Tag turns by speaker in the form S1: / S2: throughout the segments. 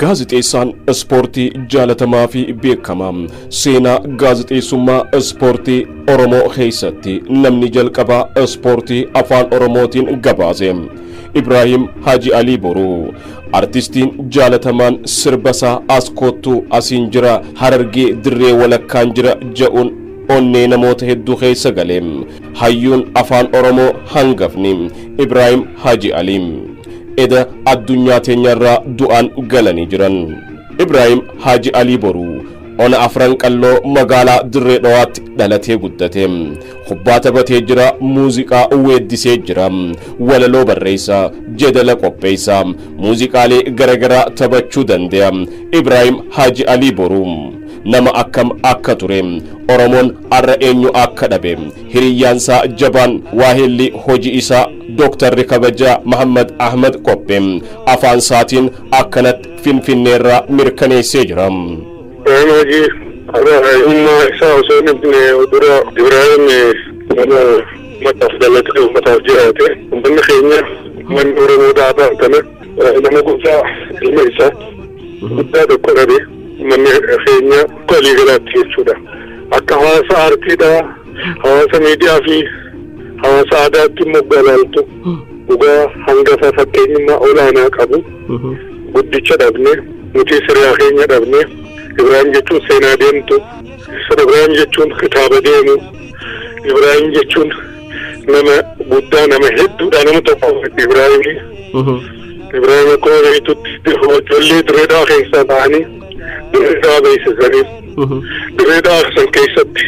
S1: Gaazexeessaan ispoortii jaalatamaa fi beekamaa seenaa gaazexeessummaa ispoortii Oromoo keessatti namni jalqabaa ispoortii afaan Oromootiin gabaase Ibrahim Haji Ali Boruu artistiin jaalatamaan sirbasaa askootu asiin jira Harargee dirree walakkaan jira ja'uun onnee namoota hedduu keessa galee hayyuun afaan Oromoo hangafni Ibrahim Haji Ali eda addunyaa teenyarraa du'aan galanii jiran Ibrahim Haji Ali Boruu ona afran qalloo magaalaa dirree dhawaatti dhalatee guddate kubbaa taphatee jira muuziqaa weeddisee jira walaloo barreessa jedala qopheessa muuziqaalee garagaraa taphachuu danda'a Ibrahim Haji Ali Boruu nama akkam akka ture Oromoon arra eenyu akka dhabe hiriyaansaa jabaan waahilli hojii isaa Dr. Kabaja Muhammad Ahmad Qoppe afaan saatiin akkanat finfinneerraa mirkaneessee jira.
S2: Hojii umma isaa osoo nibne dura Ibrahim mataaf dhalatee ummataaf jiraate ummanni keenya ummanni Oromoo dhaabaa kana nama guddaa ilma isaa guddaa tokko dhabe ummanni keenya walii galaatti jechuudha. Akka hawaasa aartiidhaa hawaasa miidiyaa fi hawaasa aadaatti moggalaaltu dhugaa hangafa fakkeenyummaa olaanaa qabu guddicha dhabne nuti sirraa keenya dhabne Ibrahim jechuun seenaa deemtu Ibrahim jechuun kitaaba deemu Ibrahim jechuun nama guddaa nama hedduudha nama tokko Ibrahim akkuma beektutti ijoollee direedhaa keessaa ta'anii direedhaa beeksisanii direedhaa san keessatti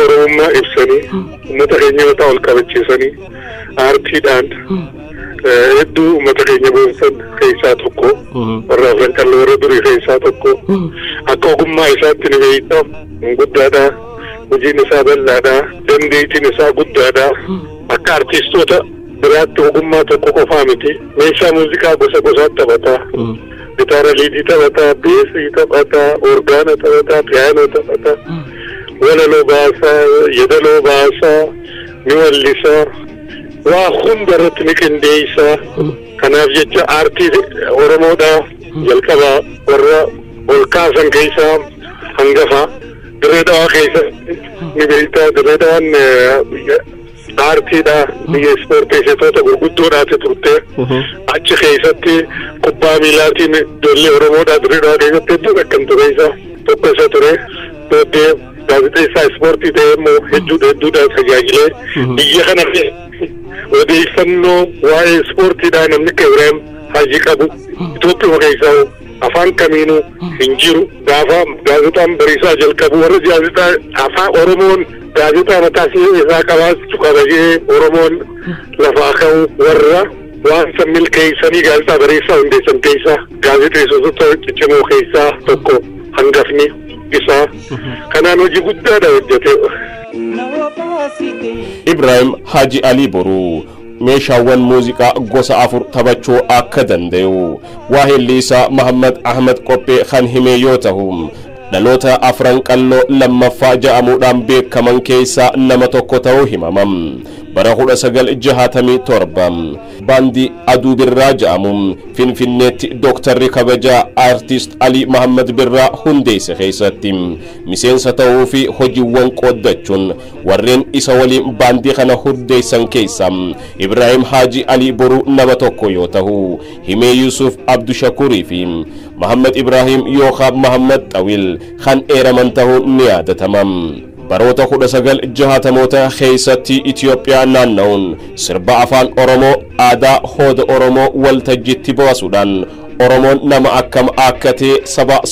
S2: Oromummaa ibsanii uummata keenya mataa ol qabachiisanii aartiidhaan hedduu uummata keenya boonsan keessaa tokko warra afran qalloo warra durii keessaa tokko akka ogummaa isaatti ni beektaa guddaadha hojiin isaa bal'aadha dandeettiin isaa guddaadha akka artistoota biraatti ogummaa tokko qofaa miti meeshaa muuziqaa gosa gosaatti taphataa gitaara liidii taphataa beesii taphataa orgaana taphataa piyaanoo taphataa walaloo baasaa yedaloo baasaa ni wallisaa waa hundarratti ni qindeessaa kanaaf jecha aartii Oromoodhaa jalqabaa warra ol kaasan keessaa hangafa dirree dhawaa keessa ni beektaa dirree dhawaan aartiidhaa biyya ispoorteessitoota gurguddoodhaati turte achi keessatti kubbaa miilaatiin ijoollee Oromoodhaa dirree dhawaa keessatti hedduu beekamtu keessaa tokko isa ture booddee gaazexeessaa ispoortii ta'ee immoo hedduudhaan tajaajilee biyya kana odeeffannoo waa'ee ispoortiidhaa namni akka Ibrahim Haji qabu Itoophiyaa keessaa afaan kamiinuu hin jiru gaafa gaazexaan bariisaa jalqabu warra gaazexaa afaan Oromoon gaazexaa mataa isaa qabaachuu qabajee Oromoon lafaa ka'u warra waan san milkeessanii gaazexaa bariisaa hundeessan keessaa gaazexeessitoota ciccimoo keessaa tokko hangafni isaa kanaan hojii guddaadha hojjete.
S1: Ibrahim Haji Ali Boruu meeshaawwan muuziqaa gosa afur taphachuu akka danda'u waahilli isaa Muhammad Ahmad Qoppe kan hime yoo ta'u dhaloota afran qalloo lammaffaa ja'amuudhaan beekaman keessaa nama tokko ta'uu himamam bara 1967 baandii aduu birraa ja'amuun finfinneetti Dr. Kabaja artist Ali Muhammad Birraa hundeesse keessatti miseensa ta'uu fi hojiiwwan qooddachuun warreen isa waliin baandii kana hundeessan keessaa Ibrahim Haji Ali Boruu nama tokko yoo ta'u himee Yusuf Abdushakurii fi Muhammad Ibrahim yookaan Muhammad Tawil kan eeraman ta'uun ni yaadatamam. baroota 1960moota keessatti Itoophiyaa naanna'uun sirba afaan Oromoo aadaa hooda Oromoo waltajjiitti baasuudhaan Oromoon nama akkam akkatee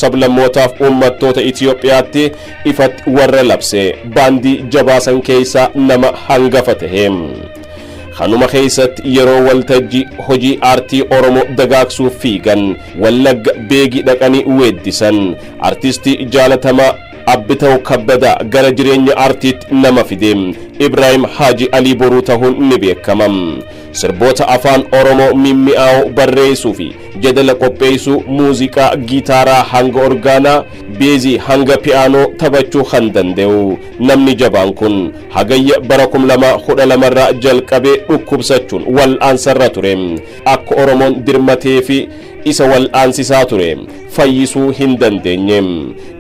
S1: sablammootaaf uummattoota Itoophiyaatti ifatti warra labse baandii jabaasan keessaa nama hangafa ta'e. Kanuma keessatti yeroo waltajjii hojii aartii Oromoo dagaagsuuf fiigan Wallagga beegii dhaqanii weeddisan artistii jaalatamaa Abbitoo Kabbada gara jireenya aartiitti nama fide Ibrahim Haji Ali Boruu ta'uun ni beekamam. sirboota afaan oromoo mimmi'aaw barreessuu fi jedala qopheessuu muuziqaa gitaaraa hanga orgaanaa beezii hanga piyaanoo taphachuu kan danda'u namni jabaan kun hagayya bara 2012 irraa jalqabee dhukkubsachuun wal'aansarra ture akka oromoon dirmatee fi isa wal'aansisaa ture fayyisuu hin dandeenye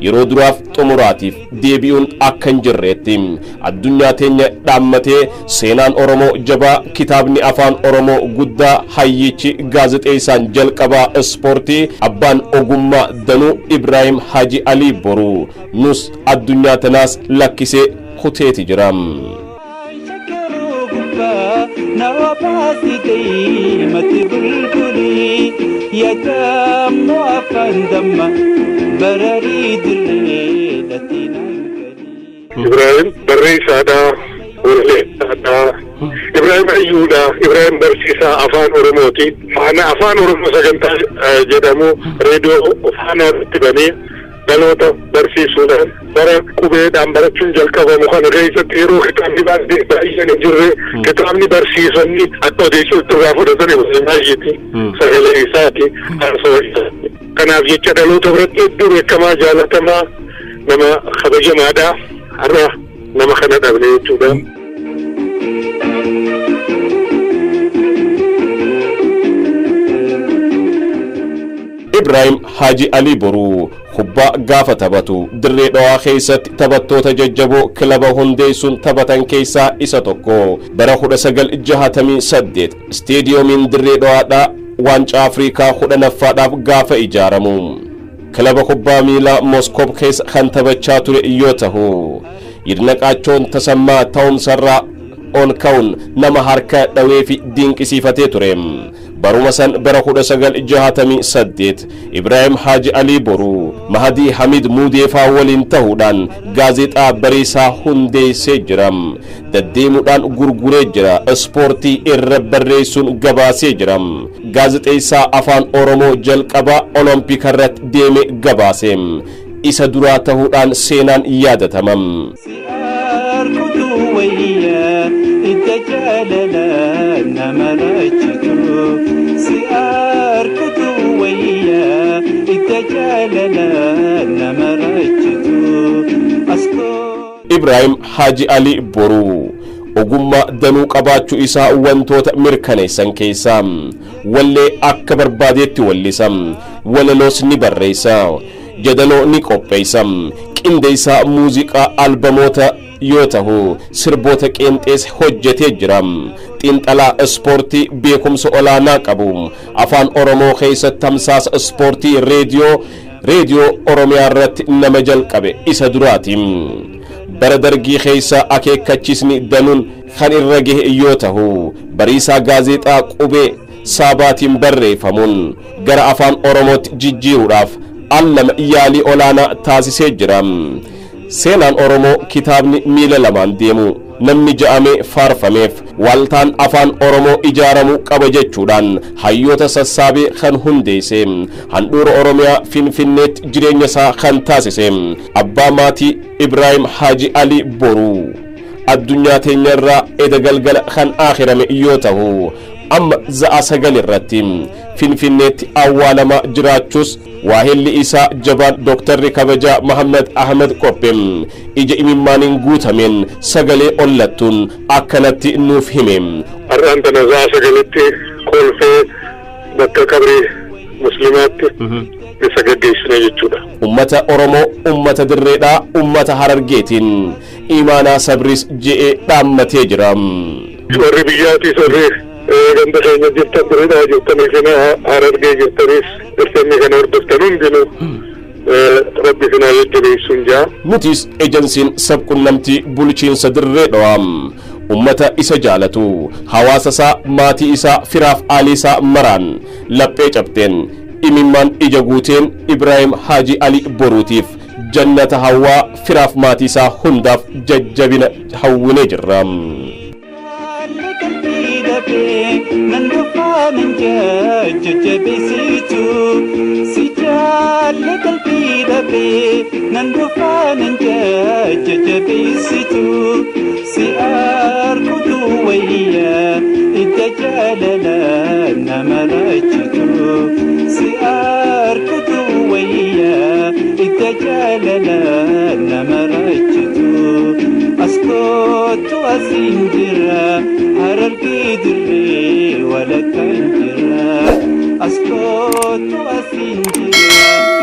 S1: yeroo duraaf xumuraatiif deebi'uun akka hin jirreetti addunyaa teenya dhaammatee seenaan oromoo jabaa kitaabni afaan oromoo guddaa hayyichi gaazexeessaan jalqabaa ispoortii abbaan ogummaa danuu Ibrahim Haji Ali Boru nus addunyaa tanaas lakkisee kuteeti jira.
S3: يا دم وفندم براريد الليلتنا
S2: إبراهيم بريس هذا إبراهيم أيودا إبراهيم برسيسا أفان أورموتي فأنا أفان أورمو سجنتا جدامو راديو فانا تبني دلوتا برسيسونا برا كوبيد أم برتشون جلكا ومخان غيثة تيرو كتابني بعد بأيان جرى كتابني برسيسوني أتوديشو تغافو دزاني وزماجيتي سهل إيساتي أرسوي كان أبيتش دلوتا برتشو دوري كما جالتما نما خبجة مادا أرى نما خنات أبني جودا
S1: Ibrahim Haji Ali Boru kubbaa gaafa taphatu dirree dhawaa keessatti taphattoota jajjaboo kilaba hundeessuun taphatan keessaa isa tokko bara 1968 isteediyoomiin dirree dhawaadhaa waancaa Afrikaa 10ffaadhaaf gaafa ijaaramu kilaba kubbaa miilaa Moskoob keessa kan taphachaa ture yoo ta'u yirnaqaachoon tasammaa ta'umsarraa on ka'uun nama harka dhawee fi dinqisiifatee ture baruma san bara 1968 Ibrahim Haji Ali Boru Mahdi Hamid Mudeefaa waliin ta'uudhaan gaazexaa bariisaa hundeessee jira daddeemuudhaan gurguree jira ispoortii irra barreessuun gabaasee jira gaazexeessaa afaan oromoo jalqabaa olompika irratti deeme gabaasee isa duraa ta'uudhaan seenaan yaadatamam Ibrahim Haji Ali Boru ogummaa danuu qabaachuu isaa wantoota mirkaneessan keessaa wallee akka barbaadeetti wallisam walaloos ni barreessa jedaloo ni qopheessa qindeessaa muuziqaa albamoota yoo ta'u sirboota qeenxees hojjetee jira xiinxalaa ispoortii beekumsa olaanaa qabu afaan oromoo keessatti tamsaasa ispoortii reediyoo oromiyaa irratti nama jalqabe isa duraati bara dargii keessa akeekkachiisni danuun kan irra gahe yoo ta'u bariisaa gaazexaa qubee saabaatiin barreeffamuun gara afaan oromootti jijjiiruudhaaf allama yaalii olaanaa taasisee jira seenaan oromoo kitaabni miila lamaan deemu namni ja'amee faarfameef waltaan afaan oromoo ijaaramuu qaba jechuudhaan hayyoota sassaabee kan hundeesse handhuura oromiyaa finfinneetti jireenya isaa kan taasise abbaa maatii Ibrahim Haji Ali Boru addunyaa teenya irraa eda galgala kan aakhirame yoo ta'u amma za'a sagal irratti finfinneetti awwaalama jiraachuus waahilli isaa jabaan doktarri kabajaa Muhammad Ahmed Qoppem ija imimmaaniin guutameen sagalee ollattuun akkanatti nuuf hime
S2: arraan tana za'a sagalitti kolfee bakka qabrii muslimaatti isa gaggeessine jechuudha
S1: ummata oromoo ummata dirreedhaa ummata harargeetiin imaanaa sabris je'ee dhaammatee jira
S2: warri biyyaatii sorree ganda keenya jirtan dirreedhaa jirtanii kana harargee jirtanis dirtanii kana hordoftan hundinuu rabbi sinaa jajjabeessuun jaa
S1: nutis ejensiin sabqunnamtii bulchiinsa dirreedhaa ummata isa jaalatu hawaasa isaa maatii isaa firaaf aalii isaa maraan laphee cabteen imimmaan ija guuteen Ibrahim Haji Ali Boruutiif jannata hawaa firaaf maatii isaa hundaaf jajjabina hawwinee jirra
S3: si نمرجتو سأركض ويا اتجالنا نمرجتو أسكت أسنجرا هررقي دري ولا كنجرا أسكت أسنجرا